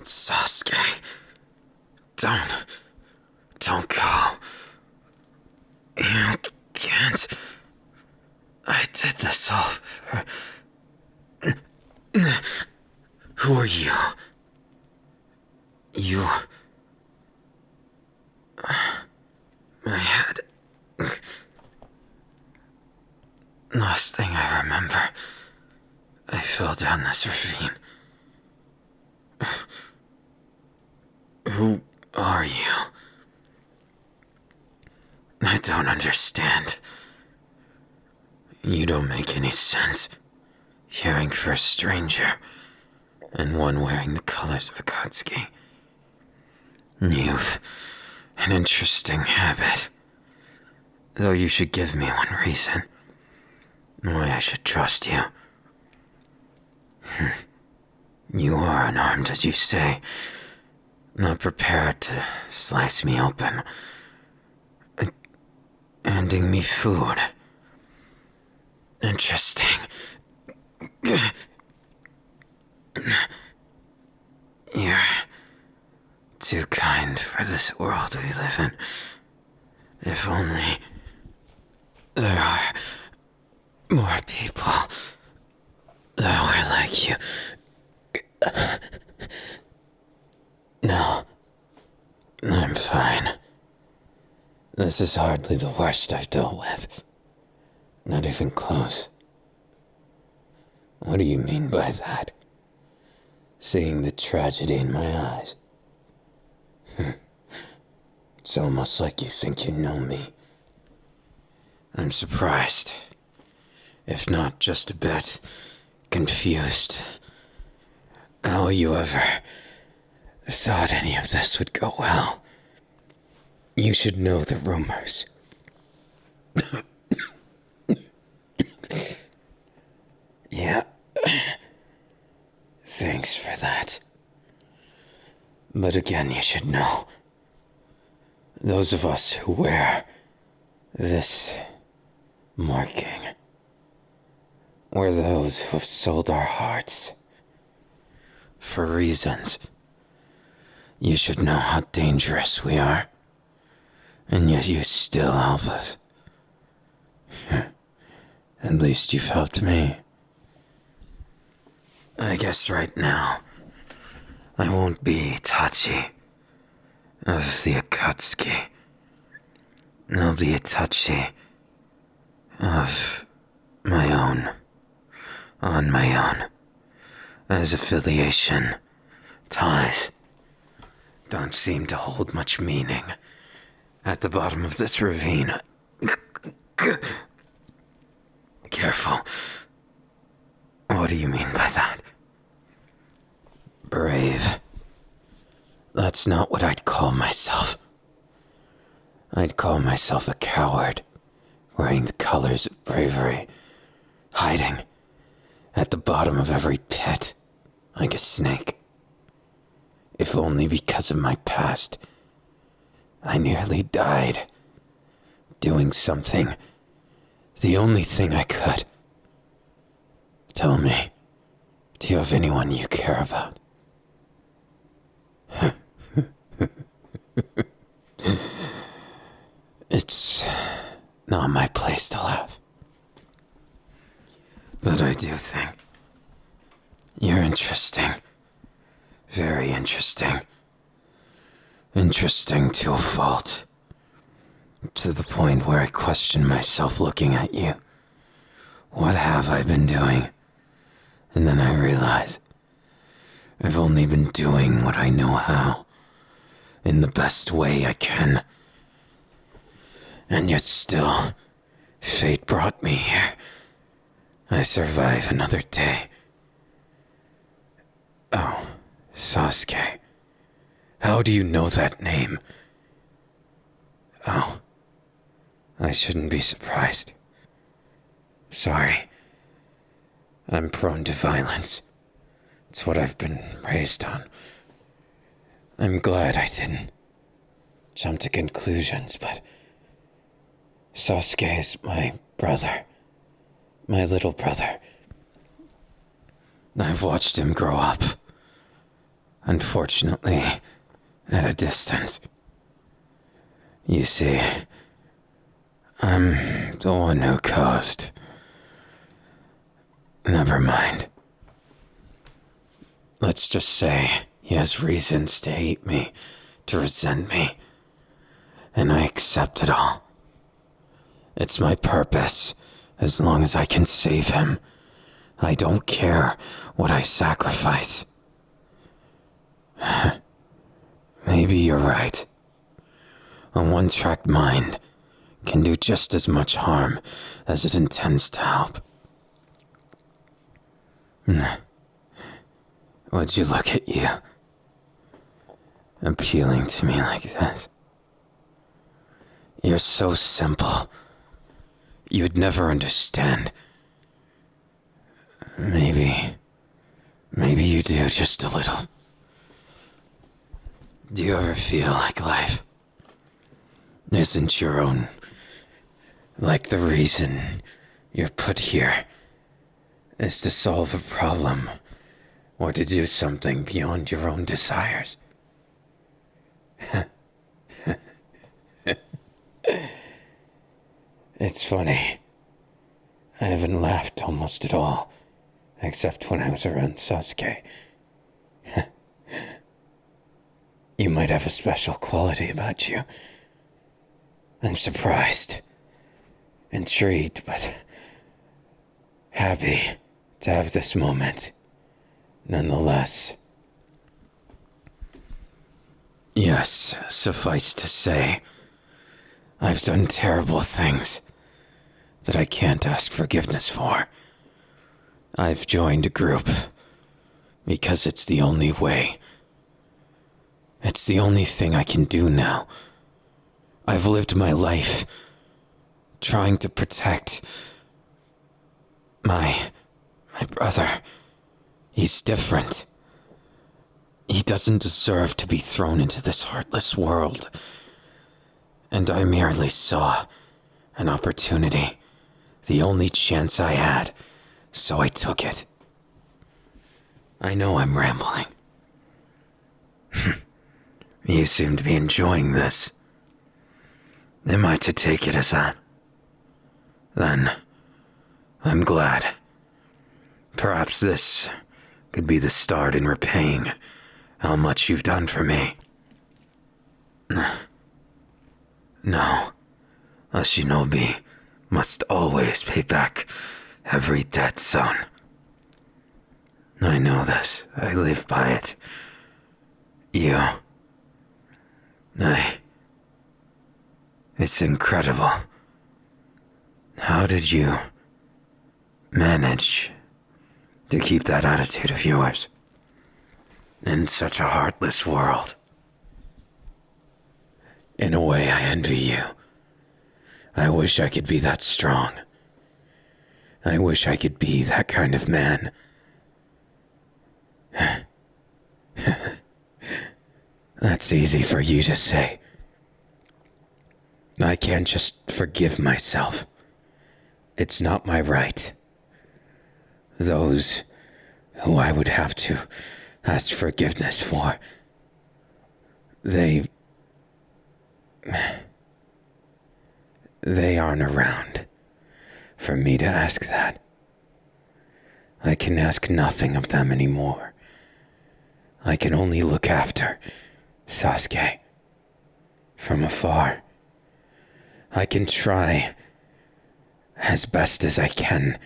Sasuke, don't go. You can't. I did this all for... Who are you? You... My head... Last thing I remember, I fell down this ravine. Who are you? I don't understand. You don't make any sense. Caring for a stranger, and one wearing the colors of Akatsuki. You've an interesting habit. Though you should give me one reason why I should trust you. You are unarmed, as you say, not prepared to slice me open, handing me food. Interesting. You're too kind for this world we live in. If only there are more people that were like you. No, I'm fine. This is hardly the worst I've dealt with. Not even close. What do you mean by that? Seeing the tragedy in my eyes. It's almost like you think you know me. I'm surprised, if not just a bit confused. How you ever thought any of this would go well? You should know the rumors. Yeah. Thanks for that. But again, you should know. Those of us who wear this marking were those who have sold our hearts. For reasons. You should know how dangerous we are. And yet you still help us. At least you've helped me. I guess right now, I won't be Itachi of the Akatsuki. I'll be Itachi of my own, on my own, as affiliation, ties, don't seem to hold much meaning at the bottom of this ravine. Careful. What do you mean by that? Brave. That's not what I'd call myself. I'd call myself a coward, wearing the colors of bravery, hiding at the bottom of every pit, like a snake. If only because of my past. I nearly died, doing something, the only thing I could. Tell me, do you have anyone you care about? It's not my place to laugh. But I do think you're interesting. Very interesting. Interesting to a fault. To the point where I question myself looking at you. What have I been doing? And then I realize I've only been doing what I know how, in the best way I can. And yet still, fate brought me here. I survive another day. Oh, Sasuke. How do you know that name? Oh, I shouldn't be surprised. Sorry. I'm prone to violence. It's what I've been raised on. I'm glad I didn't jump to conclusions, but Sasuke is my brother. My little brother. I've watched him grow up. Unfortunately, at a distance. You see, I'm the one who caused. Never mind. Let's just say he has reasons to hate me, to resent me, and I accept it all. It's my purpose, as long as I can save him. I don't care what I sacrifice. Maybe you're right. A one-track mind can do just as much harm as it intends to help. Would you look at you, appealing to me like this? You're so simple. You'd never understand. Maybe you do just a little. Do you ever feel like life isn't your own? Like the reason you're put here is to solve a problem or to do something beyond your own desires? It's funny. I haven't laughed almost at all, except when I was around Sasuke. You might have a special quality about you. I'm surprised, intrigued, but happy to have this moment, nonetheless. Yes, suffice to say, I've done terrible things that I can't ask forgiveness for. I've joined a group because it's the only way. It's the only thing I can do now. I've lived my life trying to protect my brother. He's different. He doesn't deserve to be thrown into this heartless world. And I merely saw an opportunity, the only chance I had, so I took it. I know I'm rambling. You seem to be enjoying this. Am I to take it as that? Then, I'm glad. Perhaps this could be the start in repaying how much you've done for me. No, a shinobi must always pay back every dead son. I know this. I live by it. It's incredible. How did you manage to keep that attitude of yours in such a heartless world? In a way, I envy you. I wish I could be that strong. I wish I could be that kind of man. That's easy for you to say. I can't just forgive myself. It's not my right. Those who I would have to ask forgiveness for, they aren't around for me to ask that. I can ask nothing of them anymore. I can only look after Sasuke from afar. I can try as best as I can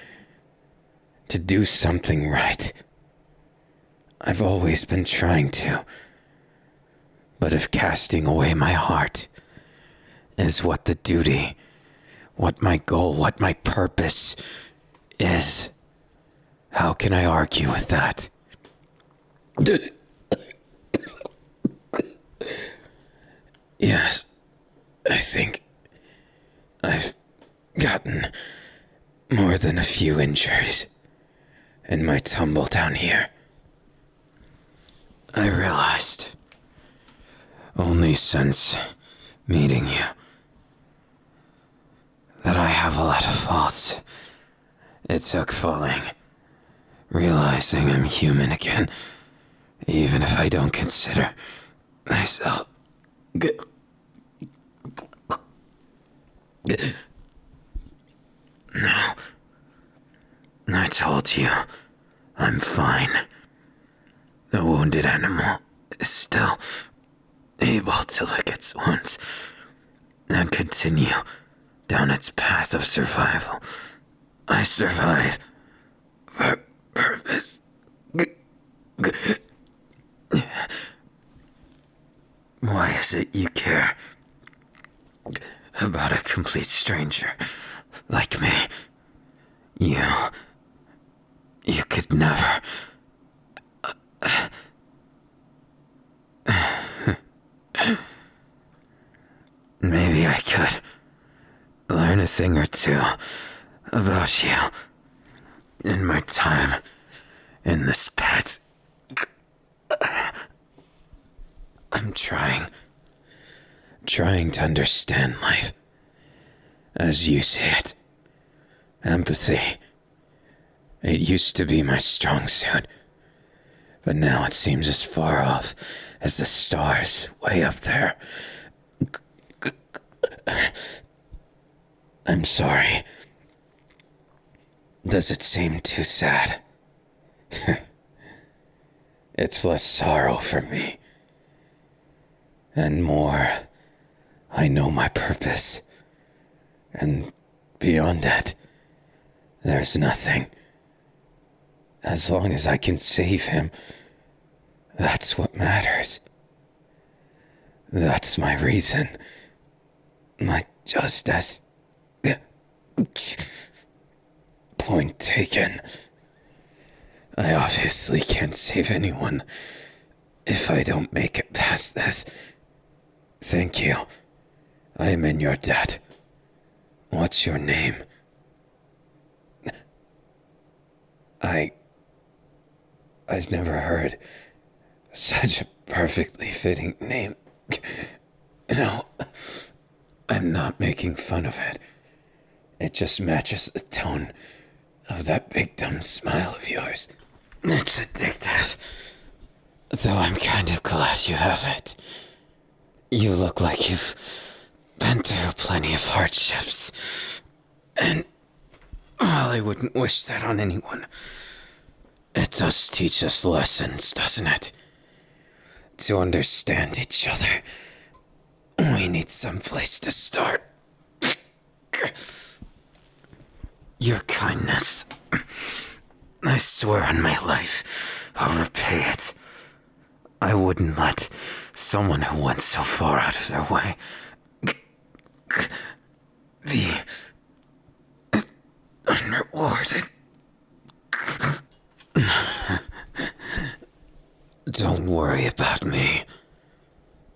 to do something right. I've always been trying to. But if casting away my heart is what the duty, what my goal, what my purpose is, how can I argue with that? Yes, I think I've gotten more than a few injuries in my tumble down here. I realized only since meeting you that I have a lot of faults. It took falling realizing I'm human again, even if I don't consider myself. No. I told you, I'm fine. The wounded animal is still able to lick its wounds and continue down its path of survival. I survive for purpose. Why is it you care about a complete stranger like me? You could never. Maybe I could learn a thing or two about you in my time in this pit. I'm trying to understand life as you see it. Empathy. It used to be my strong suit, but now it seems as far off as the stars way up there. I'm sorry. Does it seem too sad? It's less sorrow for me, and more, I know my purpose, and beyond that, there's nothing. As long as I can save him, that's what matters. That's my reason. My justice. Point taken. I obviously can't save anyone if I don't make it past this. Thank you. I am in your debt. What's your name? I've never heard such a perfectly fitting name. No, I'm not making fun of it. It just matches the tone of that big dumb smile of yours. It's addictive. Though I'm kind of glad you have it. You look like you've been through plenty of hardships. And, well, I wouldn't wish that on anyone. It does teach us lessons, doesn't it? To understand each other, we need some place to start. Your kindness, I swear on my life, I'll repay it. I wouldn't let someone who went so far out of their way be unrewarded. Don't worry about me.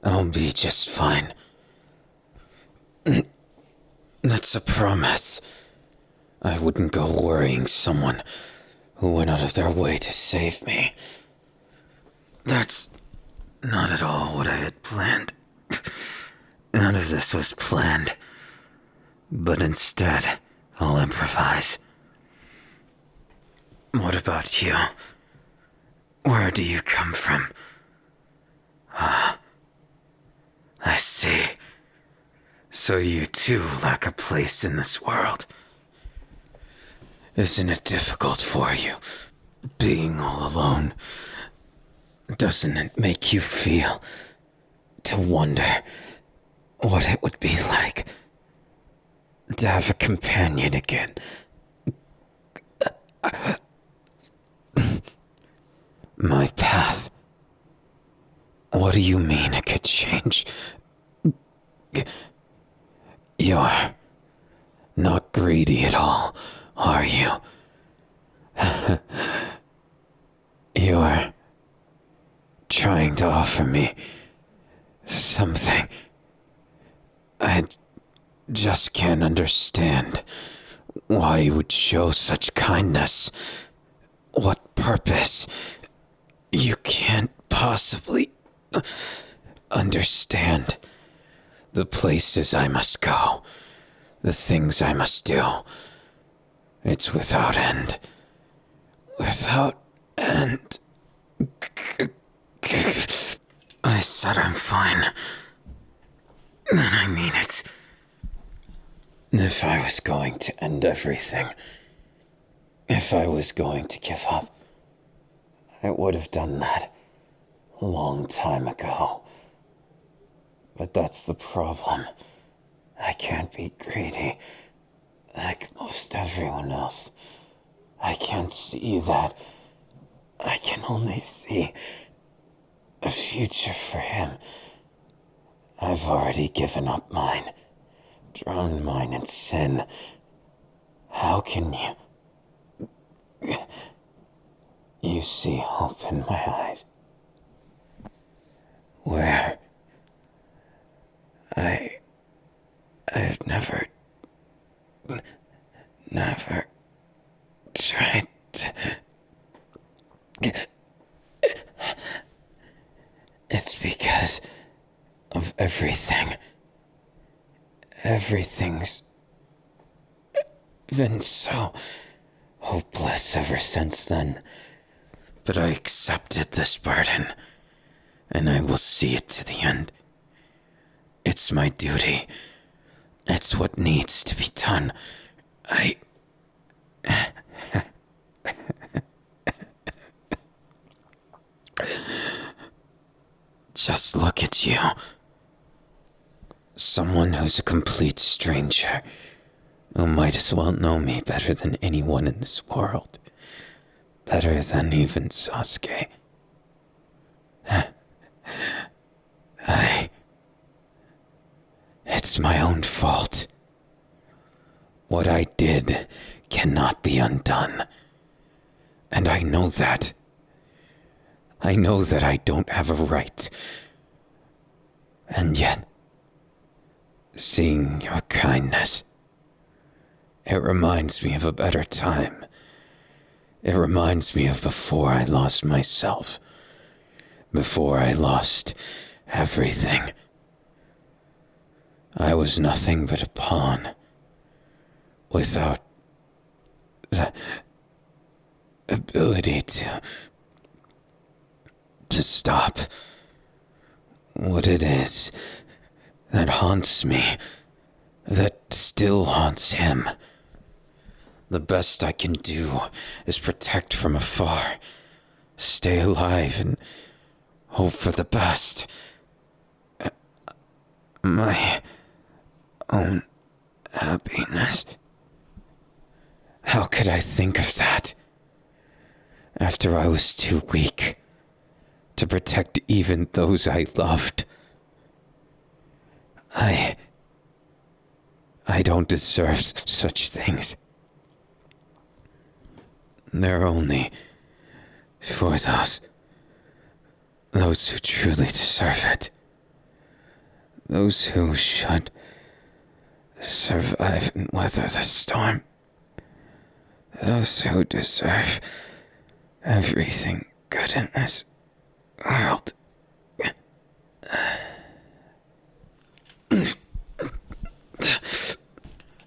I'll be just fine. That's a promise. I wouldn't go worrying someone who went out of their way to save me. That's not at all what I had planned. None of this was planned. But instead, I'll improvise. What about you? Where do you come from? I see. So you too lack a place in this world. Isn't it difficult for you, being all alone? Doesn't it make you feel to wonder what it would be like to have a companion again? My path. What do you mean it could change? You're not greedy at all, are you? You're trying to offer me something. I just can't understand why you would show such kindness. What purpose? You can't possibly understand the places I must go, the things I must do. It's without end, without end. I said I'm fine. And I mean it. If I was going to end everything, if I was going to give up, I would have done that a long time ago. But that's the problem. I can't be greedy like most everyone else. I can't see that. I can only see a future for him. I've already given up mine, drowned mine in sin. How can you... You see hope in my eyes. Where? I've never tried to... It's because of everything. Everything's been so hopeless ever since then. But I accepted this burden, and I will see it to the end. It's my duty. It's what needs to be done. Just look at you. Someone who's a complete stranger, who might as well know me better than anyone in this world. Better than even Sasuke. It's my own fault. What I did cannot be undone. And I know that. I know that I don't have a right. And yet, seeing your kindness, it reminds me of a better time. It reminds me of before I lost myself. Before I lost everything. I was nothing but a pawn. Without the ability to stop what it is that haunts me, that still haunts him. The best I can do is protect from afar, stay alive, and hope for the best. My own happiness. How could I think of that? After I was too weak to protect even those I loved. I don't deserve such things. They're only for those who truly deserve it. Those who should survive and weather the storm. Those who deserve everything good in this world.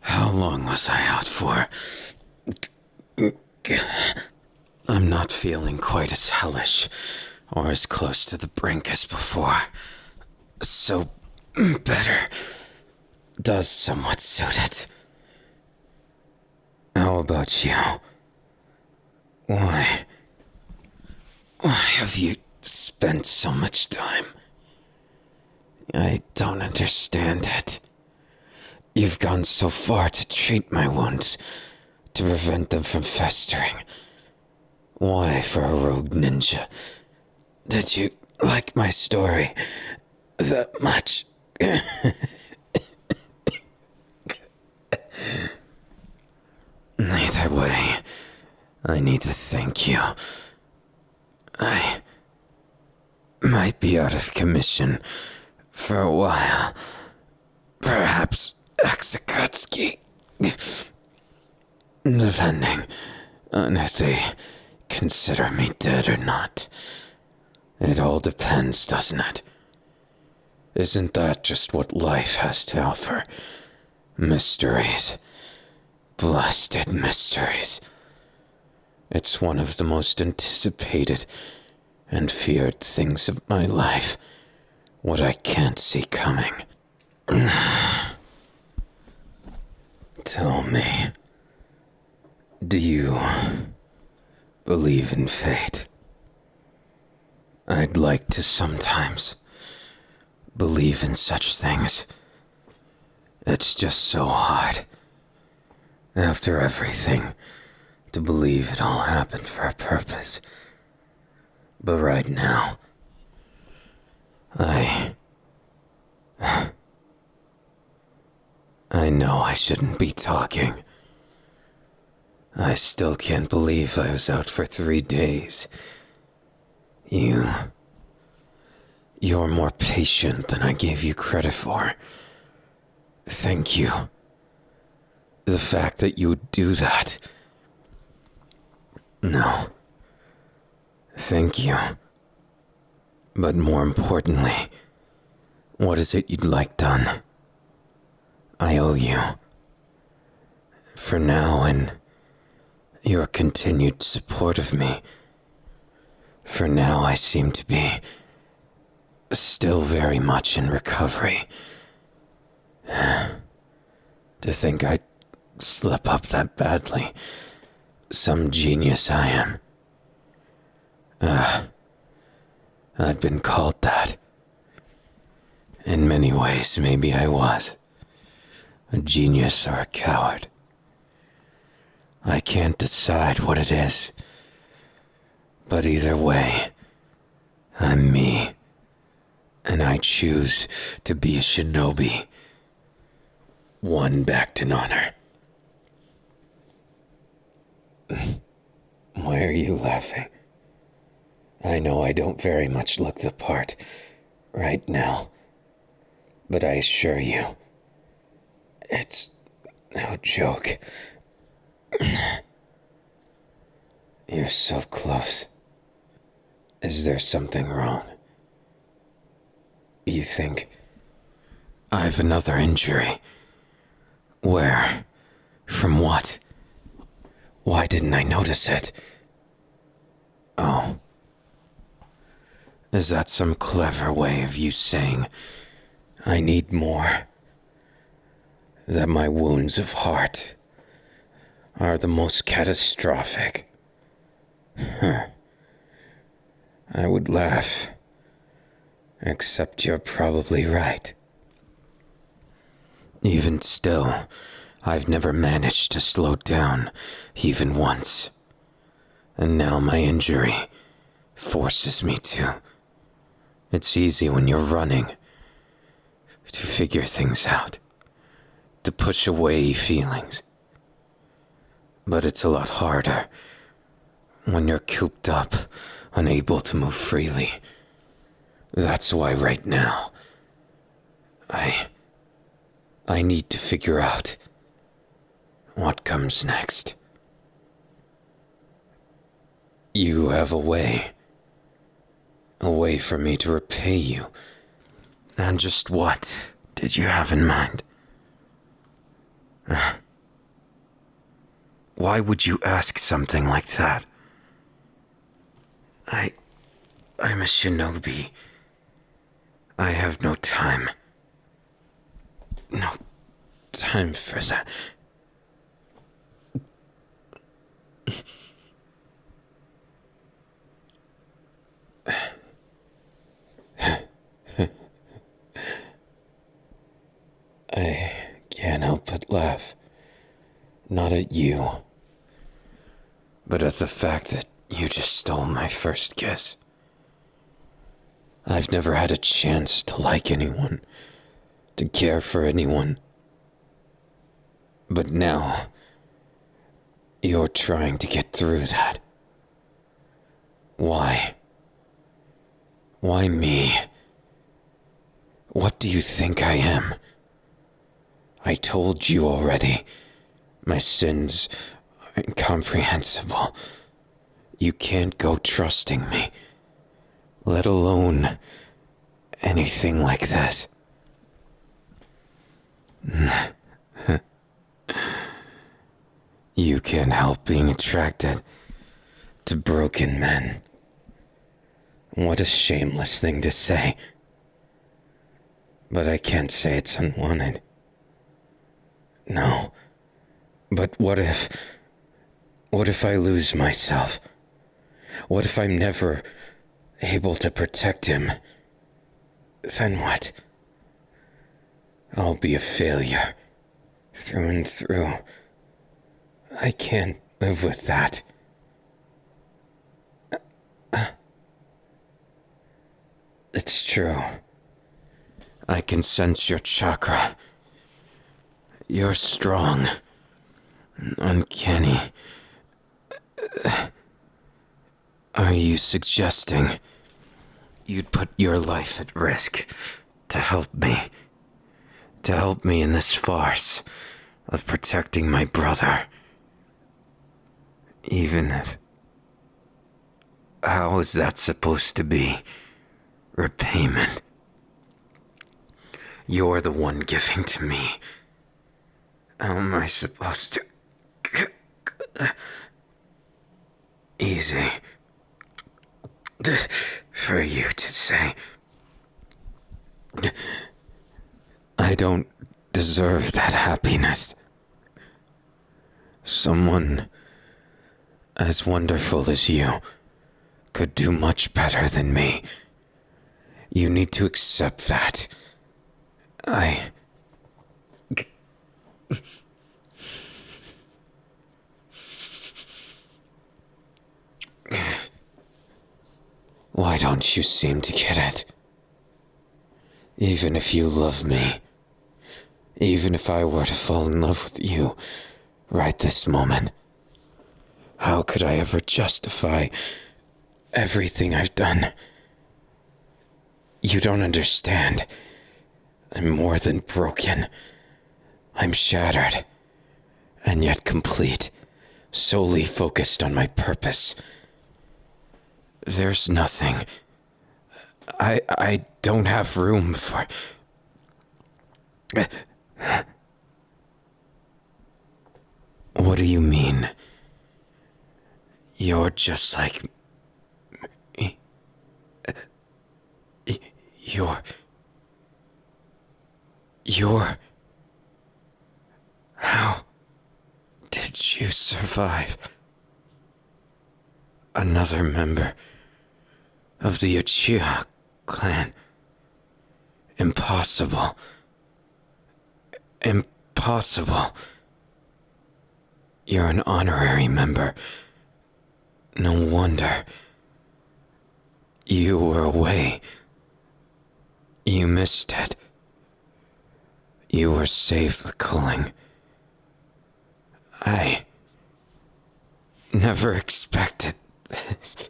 How long was I out for? I'm not feeling quite as hellish or as close to the brink as before. So better does somewhat suit it. How about you? Why have you spent so much time? I don't understand it. You've gone so far to treat my wounds, to prevent them from festering. Why, for a rogue ninja, did you like my story that much? Either way, I need to thank you. I might be out of commission for a while. Perhaps Akatsuki. Depending on if they consider me dead or not. It all depends, doesn't it? Isn't that just what life has to offer? Mysteries. Blasted mysteries. It's one of the most anticipated and feared things of my life. What I can't see coming. Tell me, do you believe in fate? I'd like to sometimes believe in such things. It's just so hard, after everything, to believe it all happened for a purpose. But right now, I know I shouldn't be talking. I still can't believe I was out for 3 days. You're more patient than I gave you credit for. Thank you. The fact that you would do that. No. Thank you. But more importantly, what is it you'd like done? I owe you. For now and your continued support of me. For now, I seem to be still very much in recovery. To think I'd slip up that badly. Some genius I am. I've been called that. In many ways, maybe I was. A genius or a coward. I can't decide what it is. But either way, I'm me. And I choose to be a shinobi. One backed in honor. Why are you laughing? I know I don't very much look the part right now. But I assure you, it's no joke. You're so close. Is there something wrong? You think I've another injury? Where? From what? Why didn't I notice it? Oh. Is that some clever way of you saying I need more? That my wounds of heart are the most catastrophic? Huh. I would laugh, except you're probably right. Even still, I've never managed to slow down, even once. And now my injury forces me to. It's easy when you're running to figure things out, to push away feelings. But it's a lot harder when you're cooped up, unable to move freely. That's why right now, I need to figure out what comes next. You have a way for me to repay you. And just what did you have in mind? Why would you ask something like that? I'm a shinobi. I have no time. No time for that. I can't help but laugh. Not at you, but at the fact that you just stole my first kiss. I've never had a chance to like anyone, to care for anyone. But now, you're trying to get through that. Why? Why me? What do you think I am? I told you already. My sins are incomprehensible. You can't go trusting me, let alone anything like this. You can't help being attracted to broken men. What a shameless thing to say. But I can't say it's unwanted. No. But what if I lose myself? What if I'm never able to protect him? Then what? I'll be a failure. Through and through. I can't live with that. It's true. I can sense your chakra. You're strong. Uncanny. Are you suggesting you'd put your life at risk to help me? To help me in this farce of protecting my brother? Even if... How is that supposed to be repayment? You're the one giving to me. How am I supposed to... Easy. For you to say. I don't deserve that happiness. Someone as wonderful as you could do much better than me. You need to accept that. Why don't you seem to get it? Even if you love me, even if I were to fall in love with you right this moment, how could I ever justify everything I've done? You don't understand. I'm more than broken. I'm shattered, and yet complete, solely focused on my purpose. There's nothing. I don't have room for... What do you mean? You're just like... me. You're... How did you survive? Another member of the Uchiha clan. Impossible. Impossible. You're an honorary member. No wonder. You were away. You missed it. You were saved the culling. I never expected this.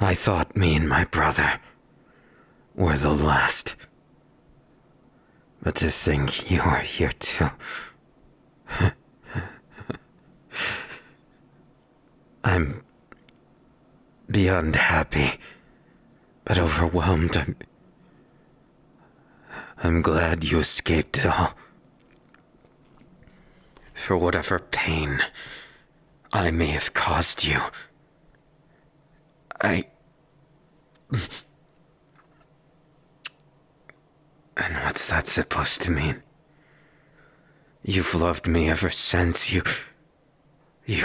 I thought me and my brother were the last. But to think you are here too. I'm beyond happy, but overwhelmed. I'm glad you escaped it all. For whatever pain I may have caused you, And what's that supposed to mean? You've loved me ever since. You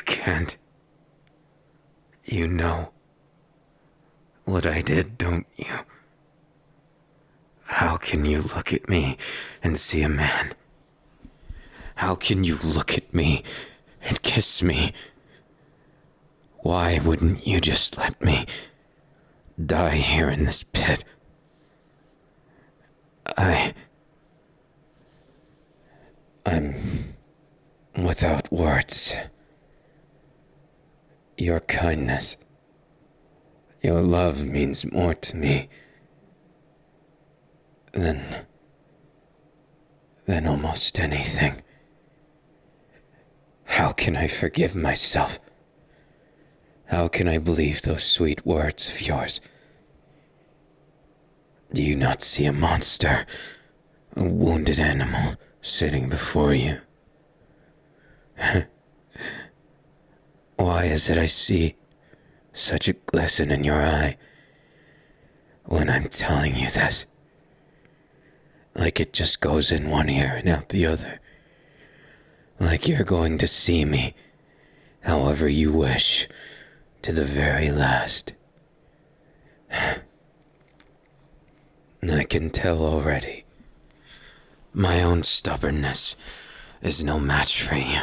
can't. You know what I did, don't you? How can you look at me and see a man? How can you look at me and kiss me? Why wouldn't you just let me die here in this pit? I'm without words. Your kindness, your love means more to me than almost anything. How can I forgive myself? How can I believe those sweet words of yours? Do you not see a monster, a wounded animal sitting before you? Why is it I see such a glisten in your eye when I'm telling you this? Like it just goes in one ear and out the other. Like you're going to see me however you wish to the very last. I can tell already. My own stubbornness is no match for you.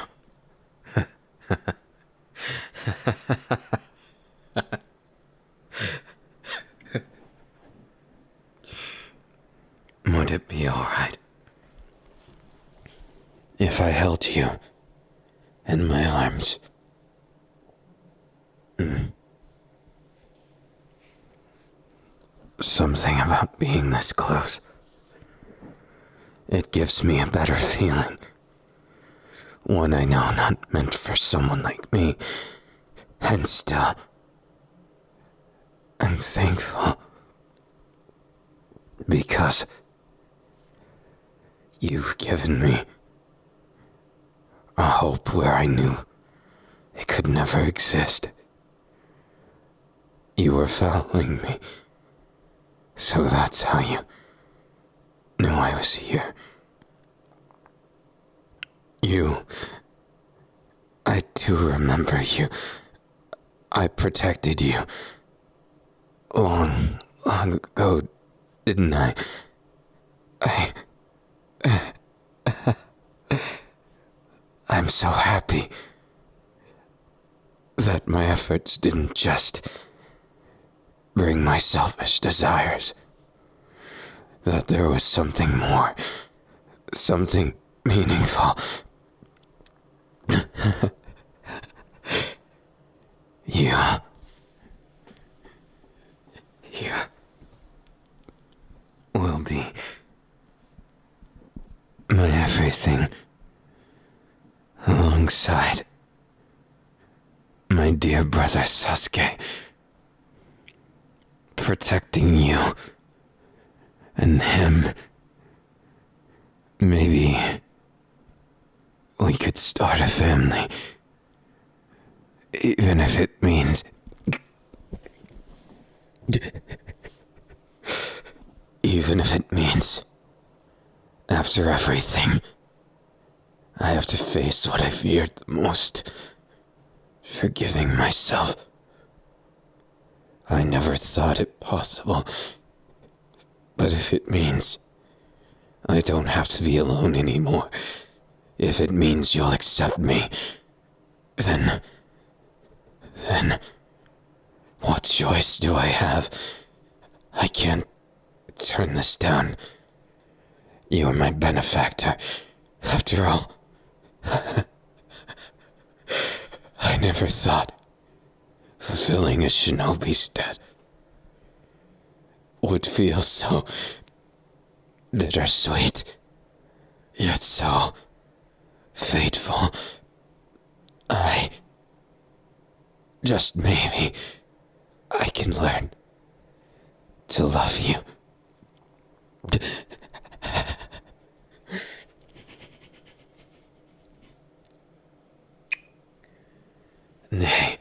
Would it be alright if I held you in my arms? Something about being this close. It gives me a better feeling. One I know not meant for someone like me. And still, I'm thankful. Because you've given me a hope where I knew it could never exist. You were following me. So that's how you knew I was here. I do remember you. I protected you. Long ago, didn't I? I'm so happy that my efforts didn't just bring my selfish desires. That there was something more, something meaningful. You will be my everything alongside my dear brother Sasuke, protecting you and him. Maybe we could start a family, even if it means after everything I have to face what I feared the most, forgiving myself. I never thought it possible, but if it means I don't have to be alone anymore, if it means you'll accept me, then what choice do I have? I can't turn this down. You're my benefactor, after all. I never thought fulfilling a shinobi's debt would feel so bittersweet, yet so fateful. Just maybe I can learn to love you. Nay,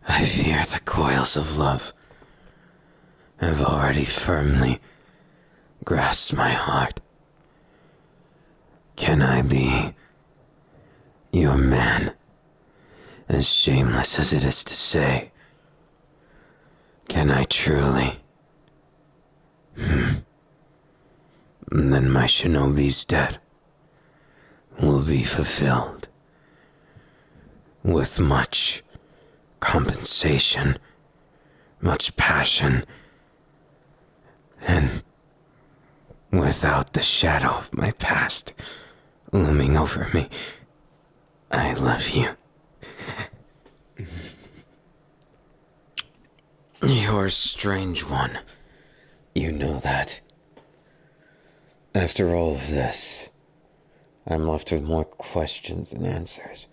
I fear the coils of love have already firmly grasped my heart. Can I be your man, as shameless as it is to say? Can I truly? Then my shinobi's debt will be fulfilled with much compensation, much passion, and without the shadow of my past looming over me. I love you. You're a strange one. You know that. After all of this, I'm left with more questions than answers.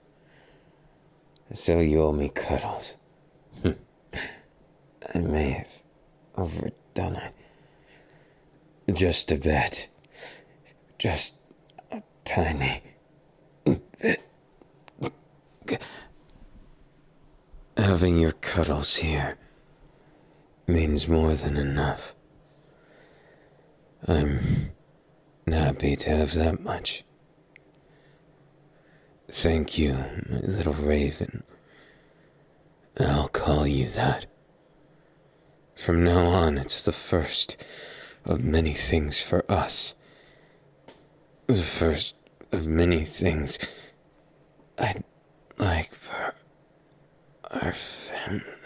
So you owe me cuddles. I may have overdone it. Just a bit. Just a tiny bit. Having your cuddles here means more than enough. I'm happy to have that much. Thank you, my little raven. I'll call you that. From now on, it's the first of many things for us. The first of many things I'd like for our family.